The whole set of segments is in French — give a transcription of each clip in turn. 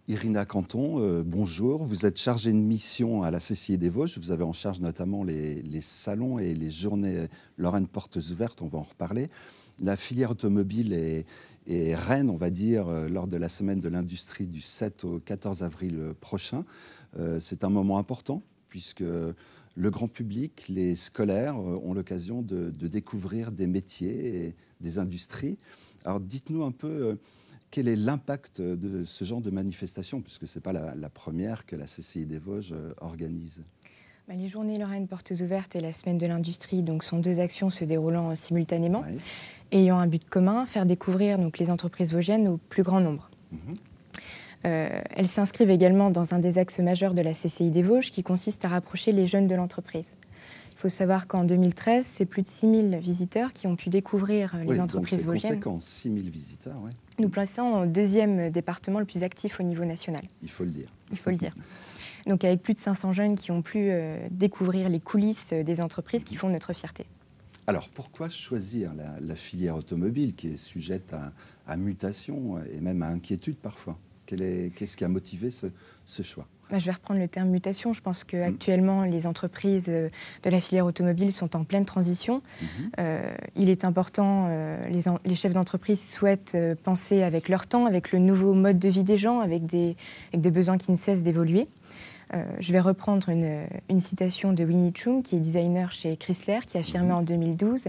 Irina Canton, bonjour. Vous êtes chargée de mission à la CCI des Vosges. Vous avez en charge notamment les salons et les journées Lorraine Portes Ouvertes, on va en reparler. La filière automobile est reine, on va dire, lors de la semaine de l'industrie du 7 au 14 avril prochain. C'est un moment important puisque le grand public, les scolaires ont l'occasion de découvrir des métiers et des industries. Alors dites-nous un peu... quel est l'impact de ce genre de manifestation, puisque ce n'est pas la première que la CCI des Vosges organise? Les Journées Lorraine Portes Ouvertes et la Semaine de l'Industrie sont deux actions se déroulant simultanément, ayant un but commun, faire découvrir les entreprises vosgiennes au plus grand nombre. Elles s'inscrivent également dans un des axes majeurs de la CCI des Vosges qui consiste à rapprocher les jeunes de l'entreprise. Il faut savoir qu'en 2013, c'est plus de 6 000 visiteurs qui ont pu découvrir les entreprises vosgiennes. C'est conséquent, 6 000 visiteurs, oui. Nous plaçons en deuxième département le plus actif au niveau national. Il faut le dire. Il faut le dire. Donc avec plus de 500 jeunes qui ont pu découvrir les coulisses des entreprises qui font notre fierté. Alors pourquoi choisir la filière automobile qui est sujette à mutation et même à inquiétude parfois? Qu'est-ce qui a motivé ce choix? Je vais reprendre le terme mutation. Je pense qu'actuellement, les entreprises de la filière automobile sont en pleine transition. Il est important, les chefs d'entreprise souhaitent penser avec leur temps, avec le nouveau mode de vie des gens, avec des besoins qui ne cessent d'évoluer. Je vais reprendre une citation de Winnie Chung, qui est designer chez Chrysler, qui a affirmé en 2012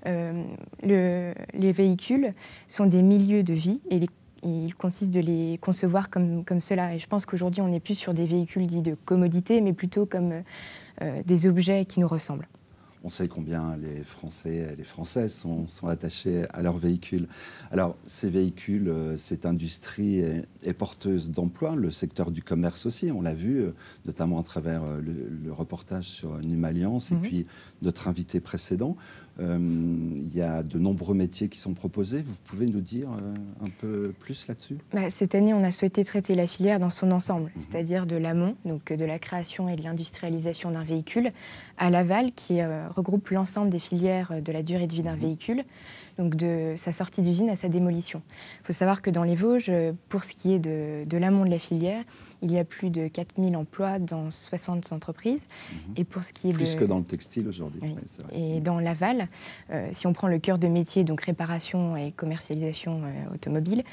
les véhicules sont des milieux de vie et il consiste de les concevoir comme cela. Et je pense qu'aujourd'hui, on n'est plus sur des véhicules dits de commodité, mais plutôt comme des objets qui nous ressemblent. On sait combien les Français et les Françaises sont attachés à leurs véhicules. Alors, ces véhicules, cette industrie est porteuse d'emplois, le secteur du commerce aussi, on l'a vu, notamment à travers le reportage sur Numalliance et puis notre invité précédent. Il y a de nombreux métiers qui sont proposés. Vous pouvez nous dire un peu plus là-dessus? Cette année, on a souhaité traiter la filière dans son ensemble, c'est-à-dire de l'amont, donc de la création et de l'industrialisation d'un véhicule, à l'aval, qui regroupe l'ensemble des filières de la durée de vie d'un véhicule, donc de sa sortie d'usine à sa démolition. Il faut savoir que dans les Vosges, pour ce qui est de l'amont de la filière, il y a plus de 4000 emplois dans 60 entreprises. Et pour ce qui est plus que dans le textile aujourd'hui. Oui. Et dans l'aval, si on prend le cœur de métier, donc réparation et commercialisation automobile,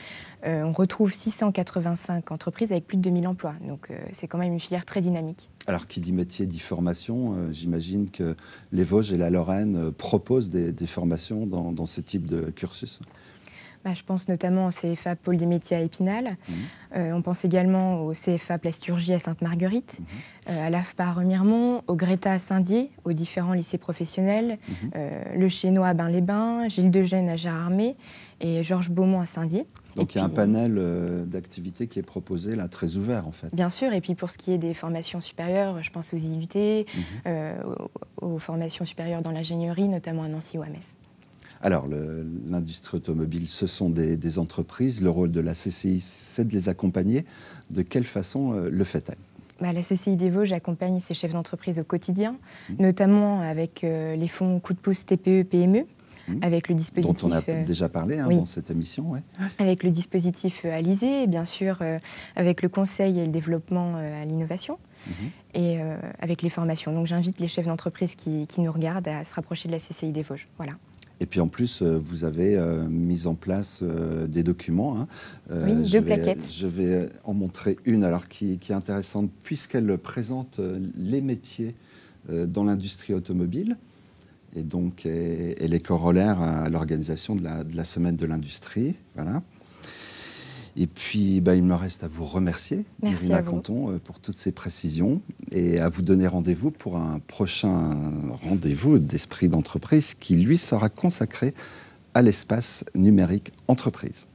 on retrouve 685 entreprises avec plus de 2000 emplois. Donc c'est quand même une filière très dynamique. Alors qui dit métier dit formation, j'imagine que les Vosges et la Lorraine proposent des formations dans ce type de cursus. Je pense notamment au CFA Pôle des métiers à Épinal. On pense également au CFA Plasturgie à Sainte-Marguerite, à l'AFPA à Remiremont, au Greta à Saint-Dié, aux différents lycées professionnels, le Chénois à Bain-les-Bains, Gilles de Gênes à Gérardmer et Georges Beaumont à Saint-Dié. Donc il y a un panel d'activités qui est proposé là, très ouvert en fait. Bien sûr, et puis pour ce qui est des formations supérieures, je pense aux IUT, aux formations supérieures dans l'ingénierie, notamment à Nancy ou à Metz. Alors, l'industrie automobile, ce sont des entreprises. Le rôle de la CCI, c'est de les accompagner. De quelle façon le fait-elle? La CCI des Vosges accompagne ses chefs d'entreprise au quotidien, notamment avec les fonds coup de pouce TPE-PME, avec le dispositif... Dont on a déjà parlé dans cette émission. Ouais. Avec le dispositif Alizé, et bien sûr avec le conseil et le développement à l'innovation, et avec les formations. Donc j'invite les chefs d'entreprise qui nous regardent à se rapprocher de la CCI des Vosges. Voilà. Et puis en plus, vous avez mis en place des documents. Oui, deux plaquettes. Je vais en montrer une alors, qui est intéressante puisqu'elle présente les métiers dans l'industrie automobile. Et donc, elle est corollaire à l'organisation de la Semaine de l'Industrie. Voilà. Et puis, il me reste à vous remercier, Irina Canton, pour toutes ces précisions et à vous donner rendez-vous pour un prochain rendez-vous d'Esprit d'entreprise qui, lui, sera consacré à l'espace numérique entreprise.